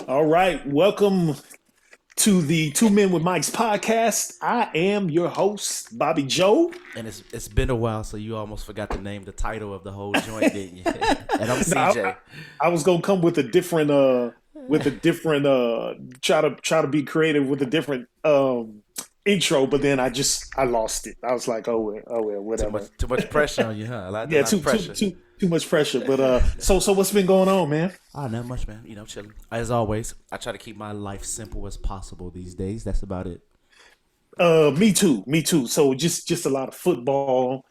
All right, welcome to the Two Men with Mike's podcast. I am your host, Bobby Joe. And it's been a while, so you almost forgot to name the title of the whole joint, didn't you? And I'm No, CJ. I was gonna come with a different, try to be creative with a different intro, but then I lost it. I was like, oh well, Too much whatever. too much pressure on you, huh? A Yeah, lot too of too pressure. too too much pressure. But so what's been going on, man? Oh, not much, man. Chilling. As always, I try to keep my life simple as possible these days. That's about it. Me too. So just a lot of football,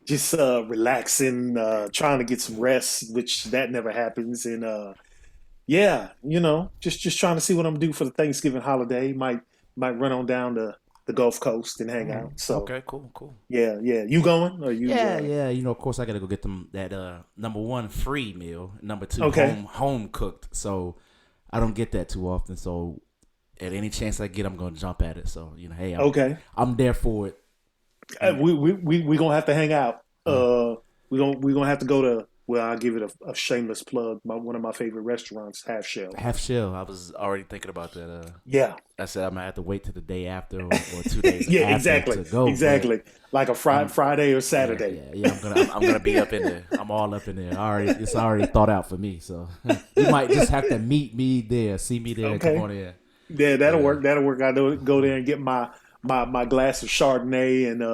just relaxing, trying to get some rest, which that never happens. And yeah, just trying to see what I'm gonna do for the Thanksgiving holiday. Might run on down to the Gulf Coast and hang out. So Okay, cool, cool. yeah, yeah. You going? Or you Yeah, yeah. Of course, I gotta go get them that number one free meal, number two okay? home cooked. So I don't get that too often. So at any chance I get, I'm gonna jump at it. So hey, Okay. I'm there for it. And We gonna have to hang out. uh, We gonna have to go to. Well, I'll give it a shameless plug. One of my favorite restaurants, Half Shell. Half shell. I was already thinking about that. Yeah, I said I might have to wait till the day after or 2 days yeah, after exactly, to go, but exactly. Like a I'm Friday or yeah, Saturday. yeah, yeah. I'm gonna be up in there. I'm all up in there. It's already thought out for me. So you might just have to meet me there, see me there, and come Okay. on in. Yeah, that'll Yeah. work. That'll work. I go there and get my glass of Chardonnay and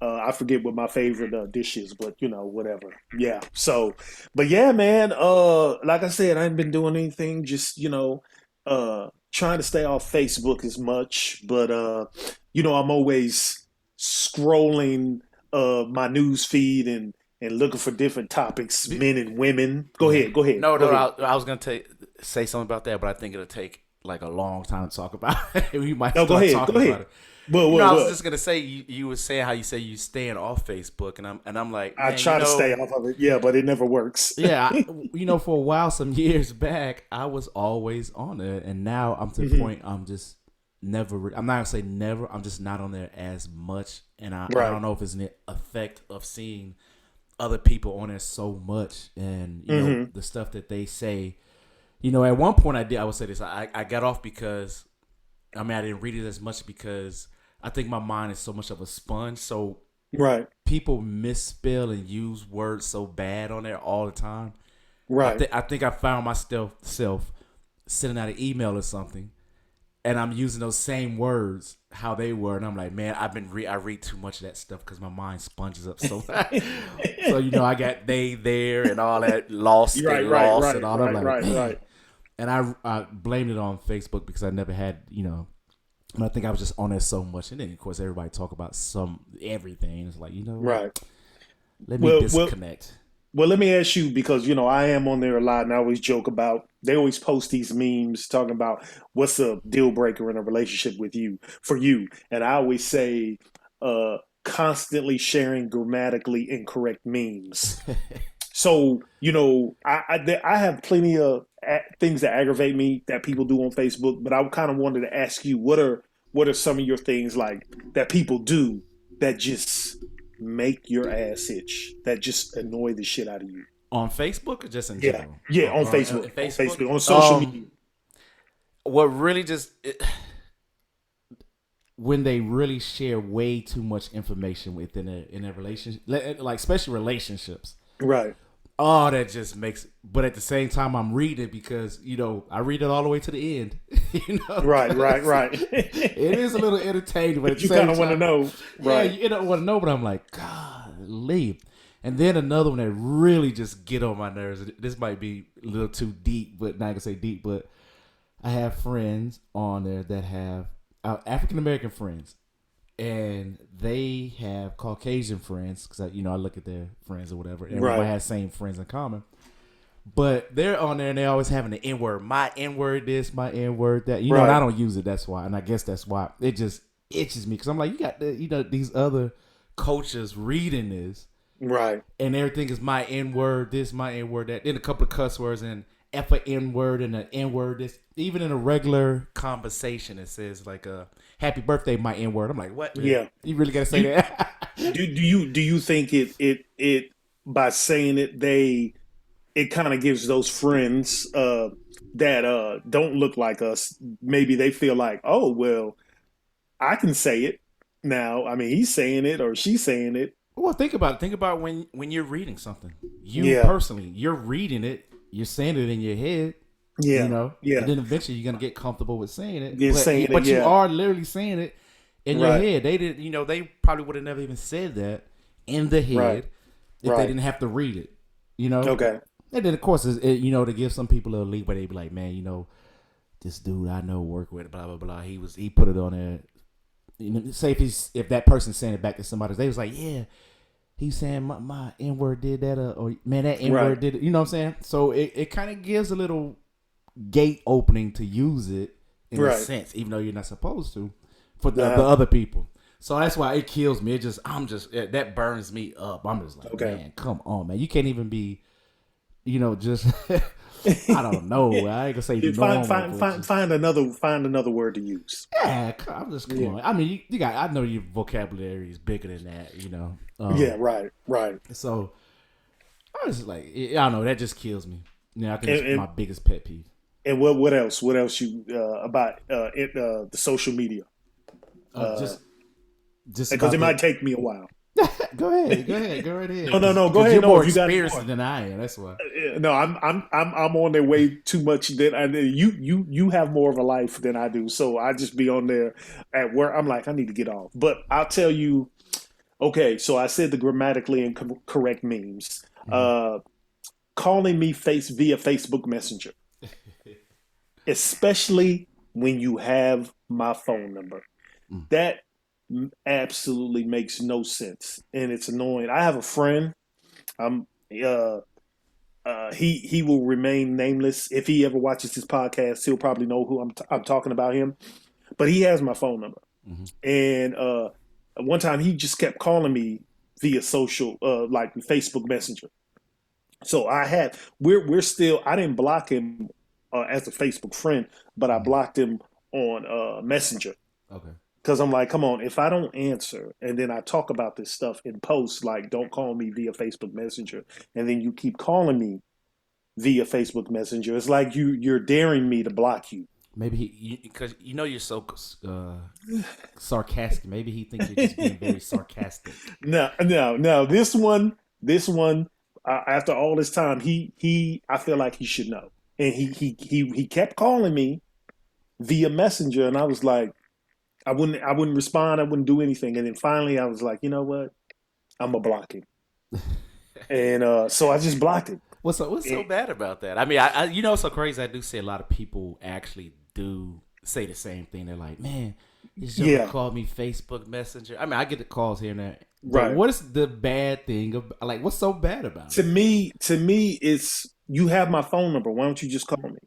I forget what my favorite dish is, but whatever. Yeah. So, but yeah, man. Like I said, I ain't been doing anything. Just trying to stay off Facebook as much. But I'm always scrolling my news feed and looking for different topics, men and women. Go Yeah. ahead. Go ahead. No, Go no. ahead. I was gonna say something about that, but I think it'll take like a long time to talk about. We might No, go start ahead. Go talking about ahead. it. Well, I was well. just gonna say you were saying how you say you staying off Facebook, and I'm like, I man, try to stay off of it, yeah, but it never works. yeah, for a while, some years back, I was always on there, and now I'm to the Hmm. point I'm just never. I'm not gonna say never. I'm just not on there as much, and I Right. don't know if it's an effect of seeing other people on there so much, and Hmm. the stuff that they say. At one point I would say this. I got off because I didn't read it as much because I think my mind is so much of a sponge. So Right. people misspell and use words so bad on there all the time. Right. I think I found myself sending out an email or something, and I'm using those same words how they were, and I'm like, man, I read too much of that stuff because my mind sponges up so. So I got they there and all that lost Right. and Right. lost and Right. all. I'm Right. like, Right. man, Right. and I blamed it on Facebook because I never had and I think I was just on there so much, and then of course everybody talk about everything. It's like what? Right. Let me Well, well, disconnect. well. Let me ask you because I am on there a lot, and I always joke about. They always post these memes talking about what's a deal breaker in a relationship with you for you, and I always say, constantly sharing grammatically incorrect memes. So I have plenty of things that aggravate me that people do on Facebook, but I kind of wanted to ask you what are some of your things like that people do that just make your ass itch, that just annoy the shit out of you? On Facebook or just in Yeah, general? yeah, On, on On Facebook. Facebook, on social media. What really when they really share way too much information within a relationship, like especially relationships. Right, Oh, that just makes. But at the same time, I'm reading it because I read it all the way to the end. right, right, 'Cause right. it is a little entertaining, but at But the you kind same of want to time, know, yeah, right? you don't want to know. But I'm like, God, leave. And then another one that really just get on my nerves. This might be a little too deep, but not gonna say deep. But I have friends on there that have African American friends, and they have Caucasian friends because I look at their friends or whatever, and everybody Right, has same friends in common. But they're on there and they always having the N word, my N word this, my N word that, and I right, don't use it. That's why, and I guess that's why it just itches me because I'm like, you got these other cultures reading this, right. and everything is my N word this, my N word that, then a couple of cuss words and F a N word and an N word this. Even in a regular conversation, it says like happy birthday, my N word. I'm like, what? Yeah. You really gotta say You that? do you think it by saying it they it kind of gives those friends that don't look like us, maybe they feel like, oh well, I can say it now. I mean, he's saying it or she's saying it. Well, think about it. Think about when you're reading something. You Yeah, personally, you're reading it. You're saying it in your head. You yeah, know, and yeah. then eventually you're gonna get comfortable with saying it. You're But saying it. but you Yeah, are literally saying it in your right, head. They did. You know, they probably would have never even said that in the right, head if they right. didn't have to read it. You know, Okay, and then of course, you know, to give some people a leeway, they be like, man, you know, this dude I know work with, blah blah blah. He put it on there. You know, say if that person's saying it back to somebody, they was like, yeah, he's saying my N word did that, or man, that N right, word did it. You know what I'm saying? So it kind of gives a little gate opening to use it in a right. sense, even though you're not supposed to, for the Uh, other people. So that's why it kills me. That burns me up. I'm just like, okay. man, come on, man. You can't even be, you know, just I don't know. I ain't gonna say You find normal, find but find just find another word to use. yeah. I'm just come Yeah, on. I mean, you got. I know your vocabulary is bigger than that. You know. yeah, right, right. So I was like, I don't know. That just kills me. Yeah, I think And it's my biggest pet peeve. what else? What else you about the social media? Uh, Just because about it might the. take me a while. Go right ahead, No, no, no. Go because ahead. you're No, more if you got experienced more. than I am. That's why. No, I'm on there way too much. That you have more of a life than I do. So I just be on there at work. I'm like, I need to get off. But I'll tell you. Okay, so I said the grammatically incorrect memes. Mhm. Uh, Calling me face via Facebook Messenger, especially when you have my phone number. Mm. That absolutely makes no sense, and it's annoying. I have a friend. Um, uh, he will remain nameless. If he ever watches this podcast, he'll probably know who I'm talking about him. But he has my phone number, Mhm. and one time he just kept calling me via social, like Facebook Messenger. So we're still. I didn't block him as a Facebook friend, but I Mhm. blocked him on Messenger Okay. because I'm like, come on, if I don't answer and then I talk about this stuff in posts, like don't call me via Facebook Messenger, and then you keep calling me via Facebook Messenger, it's like you're daring me to block you. Maybe because you know you're so sarcastic. Maybe he think you're just being very sarcastic. No, no, no. This one. After all this time, I feel like he should know, and he kept calling me via Messenger, and I was like, I wouldn't respond, I wouldn't do anything, and then finally, I was like, you know what, I'm gonna block him, and so I just blocked him. What's so And, bad about that? I mean, I you know, it's so crazy. I do see a lot of people actually do say the same thing. They're like, man, this joker yeah, called me Facebook Messenger. I mean, I get the calls here and there, but right. what is the bad thing of like? What's so bad about it? To me, it's you have my phone number. Why don't you just call me?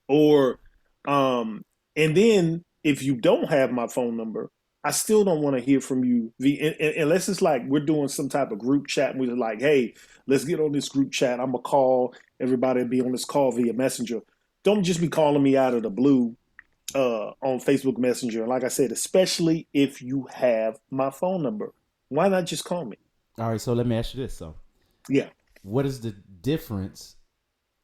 Or, um, and then if you don't have my phone number, I still don't want to hear from you. Unless it's like we're doing some type of group chat and we're like, hey, let's get on this group chat. I'm gonna call everybody and be on this call via Messenger. Don't just be calling me out of the blue on Facebook Messenger. And like I said, especially if you have my phone number, why not just call me? All right, so let me ask you this: so, Yeah. what is the difference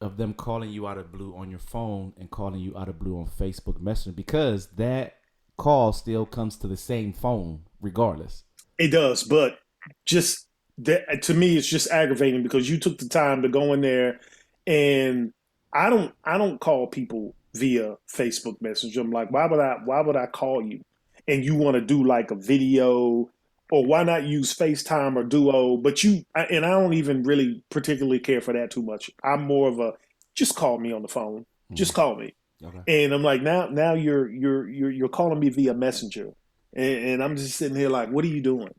of them calling you out of blue on your phone and calling you out of blue on Facebook Messenger? Because that call still comes to the same phone, regardless. It does, but just that to me, it's just aggravating because you took the time to go in there, and I don't call people via Facebook Messenger. I'm like, why would I call you? And you want to do like a video, or why not use FaceTime or Duo? But and I don't even really particularly care for that too much. I'm more of a just call me on the phone, Hmm. just call me. Okay. And I'm like, now you're calling me via Messenger, and I'm just sitting here like, what are you doing?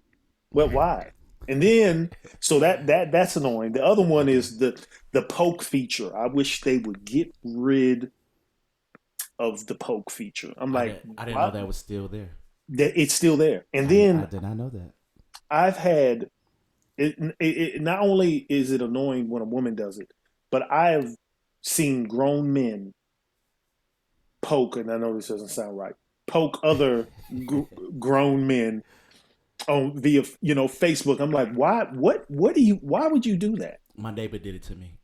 Well, why? And then so that's annoying. The other one Okay. is the poke feature. I wish they would get rid of the poke feature. I'm like, I didn't know what? that was still there. That it's still there. And I then did not know that. I've had not only is it annoying when a woman does it, but I have seen grown men poke, and I know this doesn't sound right, poke other gr- grown men on via Facebook. I'm like, why? What do you? Why would you do that? My neighbor did it to me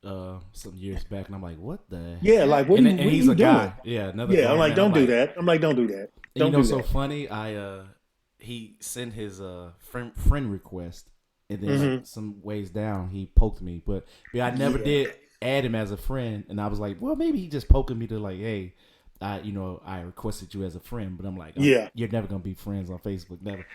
some years back, and I'm like, "What the Yeah, heck?" like what are And, you and what are he's you a doing? guy, yeah, another Yeah, I'm grown like, man. I'm don't do like, that. I'm like, don't do that. and you Don't know, do so that. funny. He sent his friend request, and then like Hmm. some ways down, he poked me, but I never Yeah. did add him as a friend, and I was like, well, maybe he just poking me to like, hey, I requested you as a friend, but I'm like, Yeah. you're never gonna be friends on Facebook, never.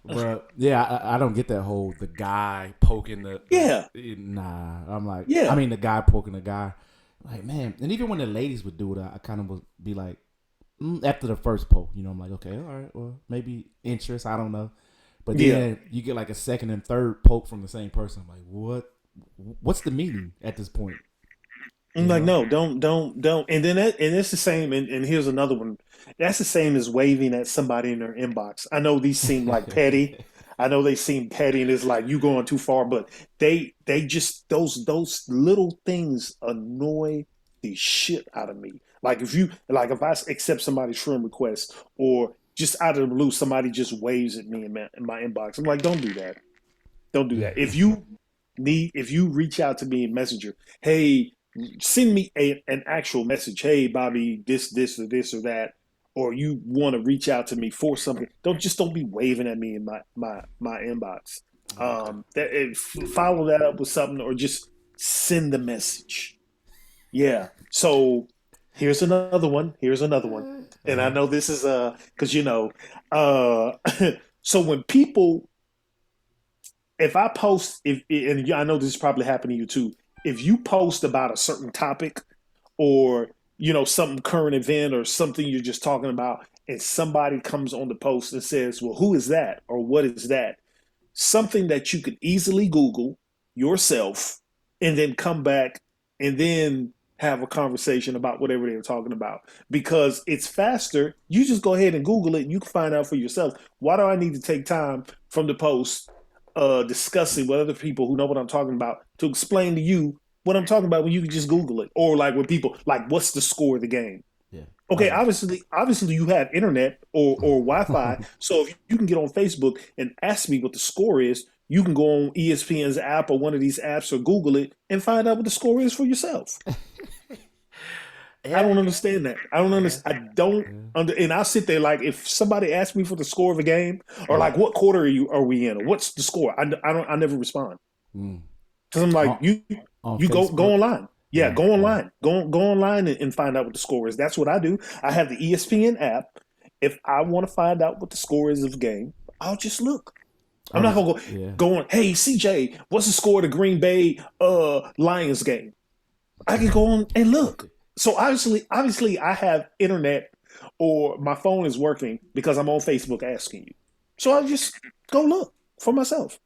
But yeah, I don't get that whole the guy poking Yeah. the nah. I'm like, I Yeah. mean the guy poking the guy, like man. And even when the ladies would do it, I kind of would be like, after the first poke, I'm like, okay, all right, well maybe interest, I don't know. But Yeah. then you get like a second and third poke from the same person. I'm like, what's the meaning at this point? I'm You like, know? no, don't. And then and it's the same. And here's another one. That's the same as waving at somebody in their inbox. I know these seem like petty. I know they seem petty, and it's like you going too far. But they just those little things annoy the shit out of me. Like if I accept somebody's friend request, or just out of the blue somebody just waves at me in my inbox. I'm like, don't do that. Don't do that. If you reach out to me in Messenger, hey, send me an actual message. Hey, Bobby, this, or this, or that, or you want to reach out to me for something. Don't be waving at me in my inbox. Okay. Follow that up with something, or just send the message. Yeah. So here's another one. Here's another one. And I Uh-huh. know this is because uh so when people, if I post, if and I know this probably happened to you too, if you post about a certain topic, or some current event or something you're just talking about, and somebody comes on the post and says, well, who is that, or what is that, something that you could easily Google yourself, and then come back and then have a conversation about whatever they were talking about, because it's faster. You just go ahead and Google it and you can find out for yourself. Why do I need to take time from the post, discussing with other people who know what I'm talking about, to explain to you what I'm talking about, when you can just Google it? Or like when people like, what's the score of the game? Yeah. Okay, obviously you have internet or Wi-Fi, so if you can get on Facebook and ask me what the score is, you can go on ESPN's app or one of these apps, or Google it and find out what the score is for yourself. I Yeah. don't understand that. I don't Yeah. understand. I don't Yeah. and I'll sit there, like, if somebody asks me for the score of a game, or Yeah. like, what quarter are we in, or what's the score, I never respond, Mm. because I'm like, On, on you go Facebook. online. Yeah, Yeah. go Yeah. online. Go online and find out what the score is. That's what I do. I have the ESPN app. If I want to find out what the score is of the game, I'll just look. I I'm not was. gonna Yeah. go on, hey CJ, what's the score of the Green Bay Lions game? I can go on and look. So obviously I have internet, or my phone is working, because I'm on Facebook asking you. So I just go look for myself.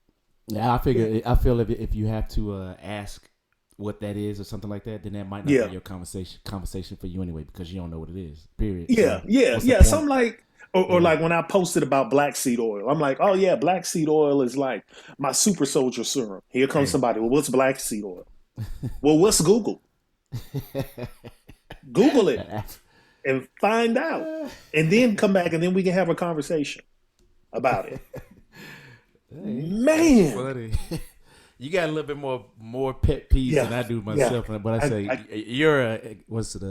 Yeah, I Yeah. figure. I feel if you have to ask what that is or something like that, then that might not be Yeah. your conversation for you anyway, because you don't know what it is. Period. Yeah, So yeah, what's the yeah. So point? I'm like, or Yeah. like when I posted about black seed oil, I'm like, oh yeah, black seed oil is like my super soldier serum. Here comes Yeah. somebody. Well, what's black seed oil? Well, what's Google? Google it and find out, and then come back, and then we can have a conversation about it. Hey, that's Man, funny. You got a little bit more pet peeves yeah, than I do yeah. myself, but I I, say I you're a what's it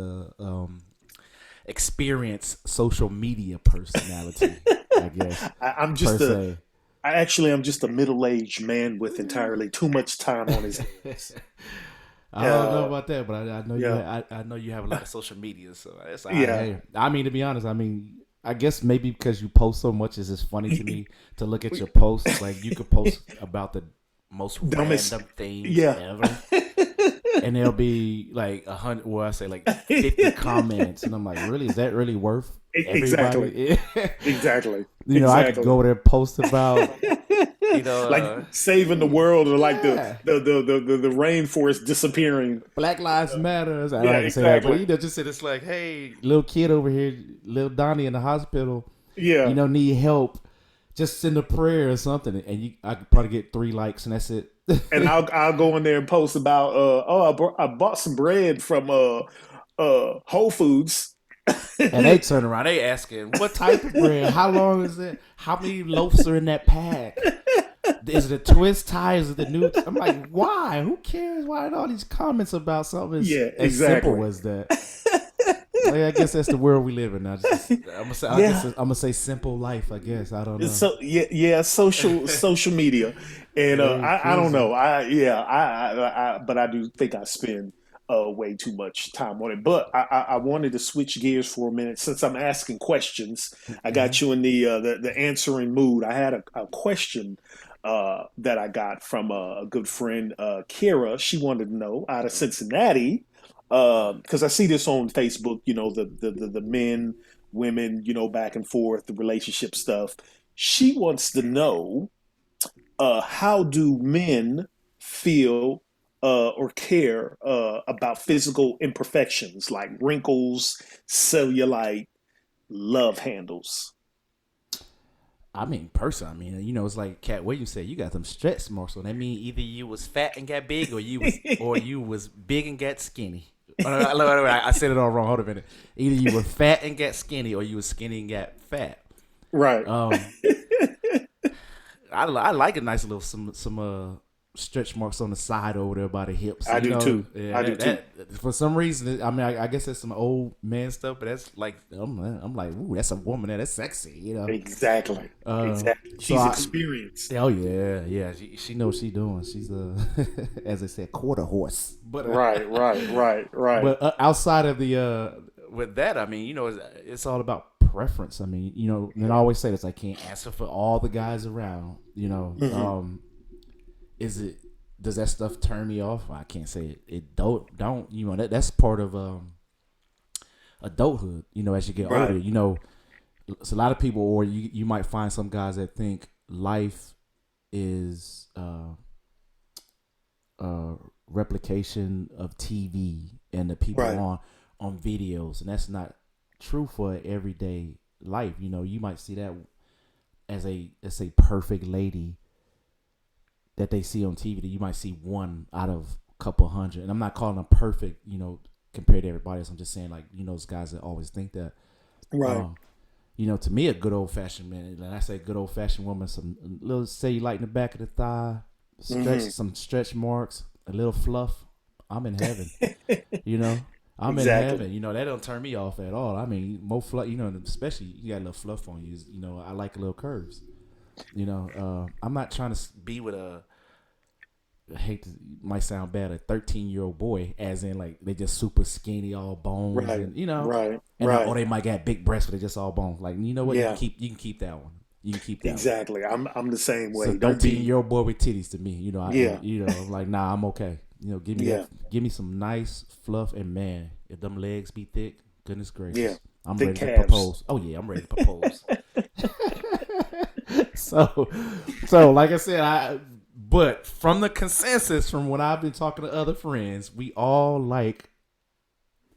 experienced social media personality, I guess I'm per just se. I'm just a middle-aged man with entirely too much time on his hands. I don't know Uh, about that, but I know yeah, I know you have a lot of social media, so it's all right. yeah. Hey, I mean, to be honest, I mean, I guess maybe because you post so much, it's just funny to me to look at your posts. Like you could post about the most Dumbest. random things Yeah. ever, and there'll be like 100, well, I say like 50 comments, and I'm like, really, is that really worth Exactly. everybody? Exactly. I could Exactly. go there and post about, you know, Like saving the world, or like the yeah, the the the, the rainforest disappearing. Black Lives Matters. I Yeah, like to say that, but exactly. just say it's like, hey, little kid over here, little Donnie in the hospital, Yeah. need help. Just send a prayer or something, and I could probably get 3 likes, and that's it. And I'll go in there and post about I bought some bread from Whole Foods. And they turn around, they asking, what type of bread? How long is it? How many loaves are in that pack? Is it the twist tie? Is it the new? I'm like, why? Who cares? Why are all these comments about something Yeah, as simple exactly. as that? Like, I guess that's the world we live in now. I'm gonna say, I guess Yeah. I'm gonna say simple life. I guess I don't know. So yeah, yeah, social media, and Hey, I don't crazy. know. But I do think I spend way too much time on it. But I wanted to switch gears for a minute since I'm asking questions. I Mm-hmm. got you in the answering mood. I had a question that I got from a good friend, Kira. She wanted to know out of Cincinnati because I see this on Facebook. You know the men women, back and forth, the relationship stuff. She wants to know how do men feel or care about physical imperfections like wrinkles, cellulite, love handles. I mean, person. I mean, it's like Cat Williams said. You got them stretch marks, so that mean either you was fat and got big, or you was big and got skinny. I said it all wrong. Hold a minute. Either you were fat and got skinny, or you was skinny and got fat. Right. Um, I like a nice little some stretch marks on the side over there by the hips. I do too. Yeah, I do too. that for some reason. I mean, I guess that's some old man stuff, but that's like I'm like, ooh, that's a woman that's sexy. Exactly. Exactly. So She's I, experienced. oh yeah. She knows what she doing. She's as I said, quarter horse. Right, right, right, right. But outside of the with that, I mean, it's all about preference. I mean, and I always say this: I can't answer for all the guys around. Hmm. Is it does that stuff turn me off? I can't say it. It don't. That's part of adulthood. As you get older, Right, it's a lot of people, or you might find some guys that think life is replication of TV and the people right, on videos, and that's not true for everyday life. You might see that as a let's say perfect lady that they see on TV. You might see one out of a couple hundred, and I'm not calling them perfect. Compared to everybody else. I'm just saying, like, those guys that always think that. right. Um, to me, a good old fashioned man, and I say good old fashioned woman, some little cellulite in the back of the thigh, Hmm. some stretch marks, a little fluff. I'm in heaven. You know, I'm in Exactly. heaven. That don't turn me off at all. I mean, more fluff. Especially you got a little fluff on you. I like a little curves. I'm not trying to be with a. I hate to, might sound bad, a 13-year-old boy, as in like they just super skinny, all bones, Right, and right, or right. they might got big breasts, but they just all bones. Like, you know what? Yeah, You can keep that one. You can keep that one. exactly. I'm the same It's a way. Don't 13 be. year old boy with titties to me. Yeah, I'm like, nah, I'm okay. Give me that. yeah, Give me some nice fluff, and man, if them legs be thick, goodness yeah. gracious, I'm Thick ready to calves. propose. Oh yeah, I'm ready to propose. so, so like I said, but from the consensus from when I've been talking to other friends, we all like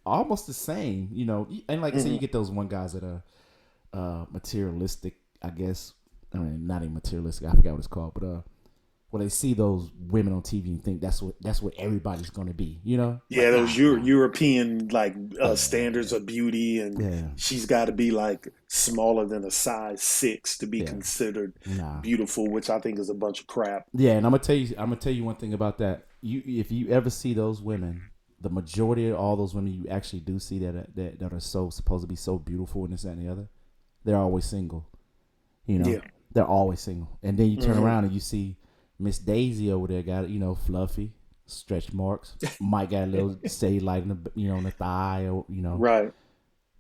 almost the same. And like I said, you Hmm. get those one guys that are materialistic, I guess. I mean, not even materialistic. I forgot what it's called, but when they see those women on TV and think that's what everybody's gonna be, Yeah, like those nah, European like standards yeah, of beauty, and yeah, she's got to be like smaller than a size 6 to be yeah, considered nah, beautiful, which I think is a bunch of crap. yeah. And I'm gonna tell you one thing about that. If you ever see those women, the majority of all those women you actually do see that are so supposed to be so beautiful and this that, and the other, they're always single. You know, Yeah. they're always single. And then you turn Hmm. around and you see Miss Daisy over there got fluffy, stretch marks. Might got a little cellulite in the on the thigh, or Right.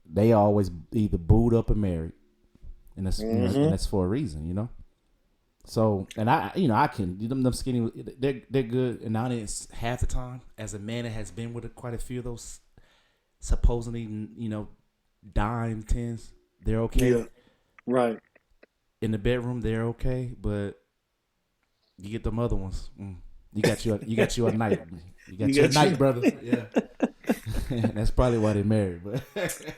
they always either booed up or married, and that's and Hmm. that's for a reason. So, and I can them skinny, they're good, and now it's half the time as a man that has been with quite a few of those supposedly dime tens, they're okay Yeah. Right. in the bedroom, they're okay, but you get them other ones. You got you a night. You You got your got you. night, brother. Yeah. That's probably why they married. But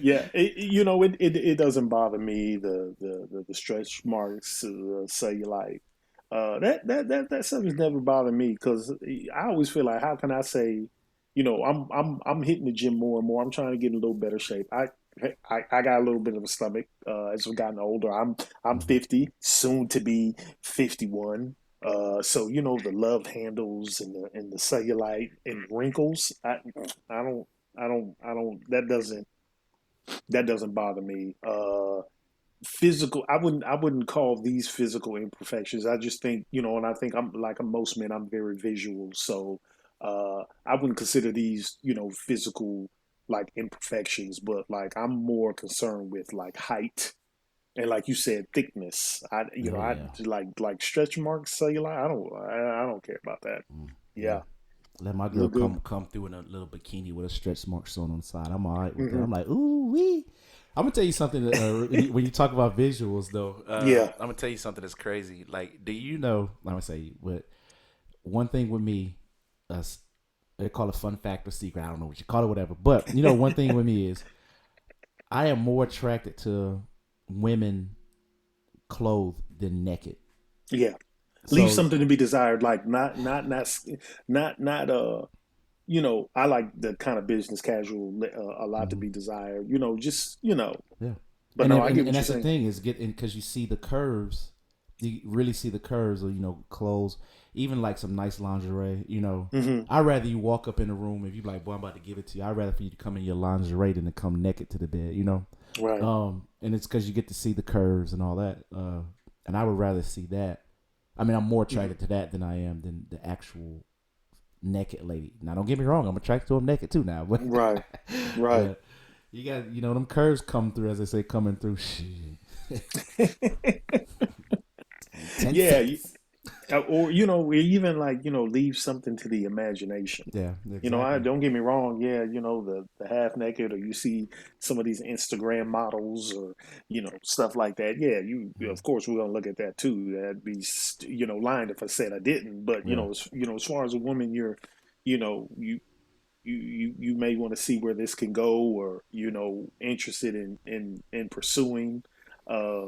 Yeah, it doesn't bother me the stretch marks, cellulite. That stuff has never bothered me because I always feel like how can I say, I'm hitting the gym more and more. I'm trying to get in a little better shape. I got a little bit of a stomach as I've gotten older. I'm 50, soon to be 51. So the love handles and the cellulite and wrinkles. I don't I don't that doesn't bother me. Physical, I wouldn't call these physical imperfections. I just think, and I think I'm like most men, I'm very visual. So I wouldn't consider these, physical like imperfections, but like I'm more concerned with like height and like you said, thickness. I Yeah. like stretch marks, cellulite. I don't care about that. Yeah. Yeah, Let my girl look good. come through in a little bikini with a stretch mark sewn on the side. I'm all right with that. Hmm. I'm like, ooh wee. I'm gonna tell you something. When you talk about visuals, though, Yeah, I'm gonna tell you something that's crazy. Like, do you know? I'm gonna say, but one thing with me, uh, they call it fun fact or secret. I don't know what you call it, whatever. But one thing with me is I am more attracted to women clothed than naked. yeah. Leave So something to be desired. Like not I like the kind of business casual, a lot to mhm, be desired. Just yeah, But no, I get and what you're that's the saying. thing is getting because you see the curves, you really see the curves of clothes, even like some nice lingerie. Hmm. I'd rather you walk up in the room if you like, boy, I'm about to give it to you. I'd rather for you to come in your lingerie than to come naked to the bed. Right. And it's because you get to see the curves and all that. And I would rather see that. I mean, I'm more Hmm. attracted to that than I am than the actual naked lady. Now, don't get me wrong, I'm attracted to them naked too now, but Right. Right. but you got them curves come through as they say coming through. Shit. In 10 seconds. Yeah. Or we even like leave something to the imagination. Yeah, I exactly. don't get me wrong. Yeah, the half naked, or you see some of these Instagram models, or stuff like that. Yeah, you Mhm. of course we're gonna look at that too. That'd be lying if I said I didn't. But Yeah, as far as a woman, you know you you may want to see where this can go, or interested in pursuing. Uh,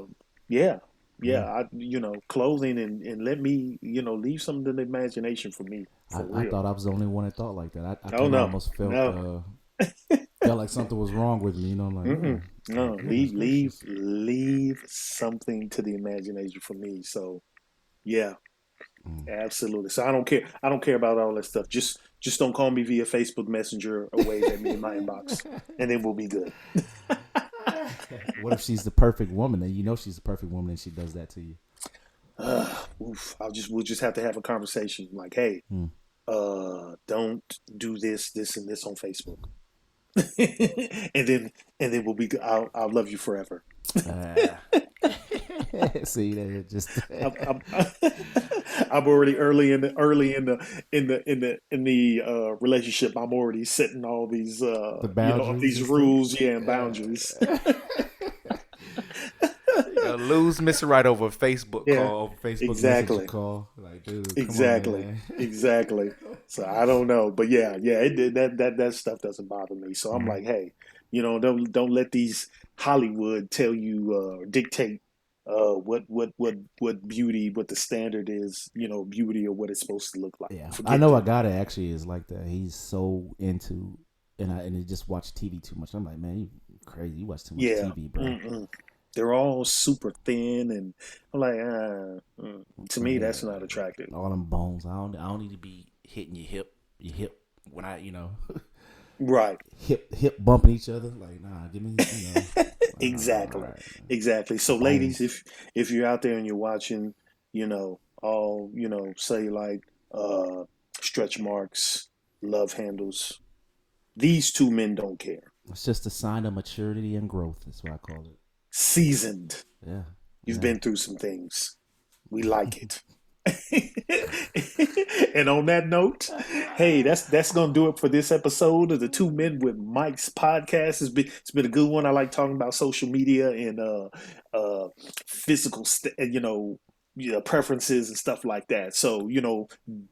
yeah, yeah. yeah. Clothing, and let me leave some to the imagination for me, for I real. thought I was the only one that thought like that. I Oh kind of no, almost no. felt like something was wrong with me. I'm like, Mm-mm. oh, my No, goodness gracious. leave something to the imagination for me. So yeah, Mm. absolutely. So I don't care about all that stuff. Just don't call me via Facebook Messenger or wave at me in my inbox, and then we'll be good. What if she's the perfect woman and she's the perfect woman and she does that to you? Oof. We'll just have to have a conversation. Like, hey, Hmm. don't do this and this on Facebook, and then we'll be. I'll love you forever. Uh, See that it just I'm I'm already early in the relationship. I'm already setting all these the up boundaries these and stuff. rules, yeah, and Uh, boundaries. you gotta lose Mr. Right over a Facebook Yeah, call, over Facebook Messenger exactly, call. Like, dude, come on, exactly, man. exactly. So I don't know, but yeah, that stuff doesn't bother me. So I'm Mhm. like, hey, don't let these Hollywood tell you dictate what the standard is, beauty or what it's supposed to look like. Yeah, I Forget know a that. guy that actually is like that. He's so into and he just watch TV too much. I'm like, man, you crazy. You watch too much Yeah. TV, bro. Mm-mm. They're all super thin, and I'm like, to me, Yeah, that's not attractive. all them bones. I don't need to be hitting your hip when Right. hip bumping each other. Like, nah, give me, all Exactly. right, Exactly. So, ladies, bones. if you're out there and you're watching, all say like stretch marks, love handles, these two men don't care. It's just a sign of maturity and growth. That's what I call it. Seasoned. Yeah, You've yeah. been through some things. We like it. And on that note, hey, that's gonna do it for this episode of the Two Men with Mike's podcast. It's been a good one. I like talking about social media and uh physical preferences and stuff like that. So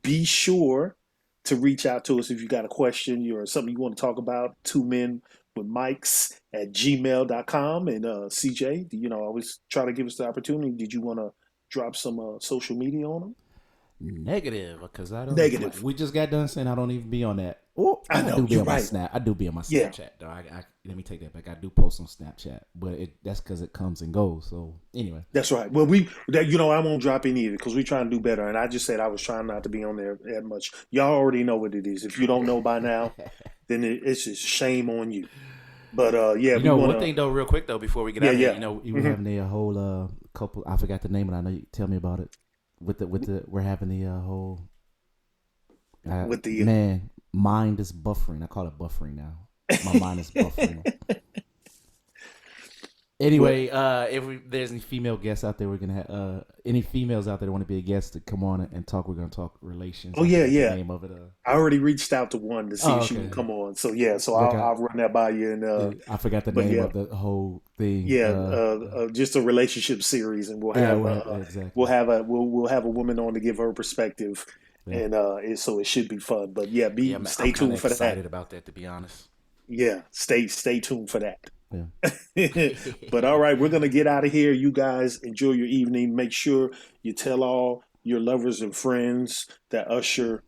be sure to reach out to us if you got a question or something you want to talk about. Two Men with Mike's at gmail.com. And CJ, always try to give us the opportunity. Did you want to drop some social media on them? Negative, because I don't. Negative. We just got done saying I don't even be on that. Oh, I I know do be you're on my right. Snap. I do be on my Yeah, Snapchat though. Let me take that back. I do post on Snapchat, but that's because it comes and goes. So anyway, that's right. Well, I won't drop in either because we try and do better. And I just said I was trying not to be on there that much. Y'all already know what it is. If you don't know by now, then it's just shame on you. But yeah, you we know want one to. thing though, real quick though, before we get Yeah, out of here, yeah. you know, we were hmm having a whole couple. I forgot the name, and I know you tell me about it. We're having the whole With the man mind is buffering. I call it buffering now. My mind is buffering. what? Anyway, if there's any female guests out there, we're gonna have any females out there that want to be a guest to come on and talk. We're gonna talk relations. Oh I yeah, forgot the yeah. name of it. I already reached out to one to see Oh, if she okay. would come on. So yeah, so Look, I'll run that by you. And I forgot the but name yeah, of the whole thing. yeah, just a relationship series, and Yeah, exactly. we'll have a woman on to give her perspective, Yeah, and so it should be fun. But yeah, yeah. be I'm stay kind tuned of for that. excited about that, to be honest. Yeah, stay tuned for that. Yeah. But all right, we're gonna get out of here. You guys enjoy your evening. Make sure you tell all your lovers and friends that Usher,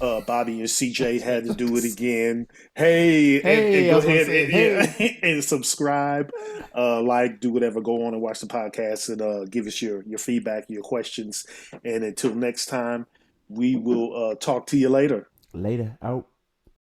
Bobby and CJ had to do it again. Hey, and Hey, I go was gonna ahead say, and hey. yeah, and subscribe, like, do whatever. Go on and watch the podcast and give us your feedback, your questions. And until next time, we will talk to you later. Later, out.